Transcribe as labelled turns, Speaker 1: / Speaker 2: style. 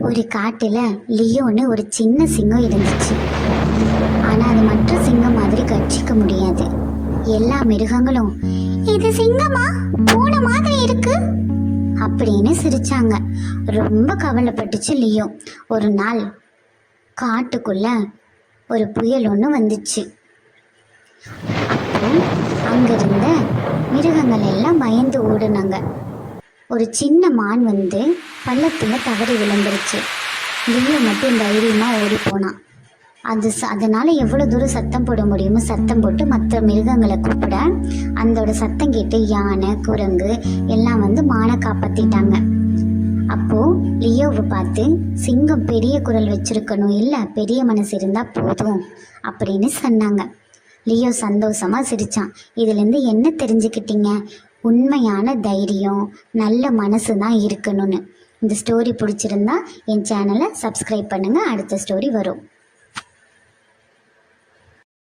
Speaker 1: ஒரு காட்டுல லியோன்னு ஒரு சின்ன சிங்கம் இருந்துச்சு. ஆனா அது மற்ற சிங்கம் மாதிரி கர்ச்சிக்க முடியாது. எல்லா மிருகங்களும் இது சிங்கமா, பூனை மாதிரி இருக்கு அப்படின்னு சிரிச்சாங்க. ரொம்ப கவலைப்பட்டுச்சு லியோ. ஒரு நாள் காட்டுக்குள்ள ஒரு புயல் ஒன்று வந்துச்சு. அப்போ அங்கிருந்த மிருகங்கள் எல்லாம் பயந்து ஓடுனாங்க. ஒரு சின்ன மான் வந்து பள்ளத்துல தவறி விழுந்துருச்சு. லியோ மட்டும் தைரியமா ஓடி போனான். அதனால எவ்வளவு தூரம் சத்தம் போட முடியுமோ சத்தம் போட்டு மற்ற மிருகங்களை கூப்பிட அதோட சத்தம் கேட்டு யானை, குரங்கு எல்லாம் வந்து மானை காப்பாத்திட்டாங்க. அப்போ லியோவை பார்த்து சிங்கம் பெரிய குரல் வச்சிருக்கணும், இல்ல பெரிய மனசு இருந்தா போதும் அப்படின்னு சொன்னாங்க. லியோ சந்தோஷமா சிரிச்சான். இதுல இருந்து என்ன தெரிஞ்சுக்கிட்டீங்க? உண்மையான தைரியம், நல்ல மனசு தான் இருக்கணும்னு. இந்த ஸ்டோரி பிடிச்சிருந்தா என் சேனலை சப்ஸ்கிரைப் பண்ணுங்க. அடுத்த ஸ்டோரி வரும்.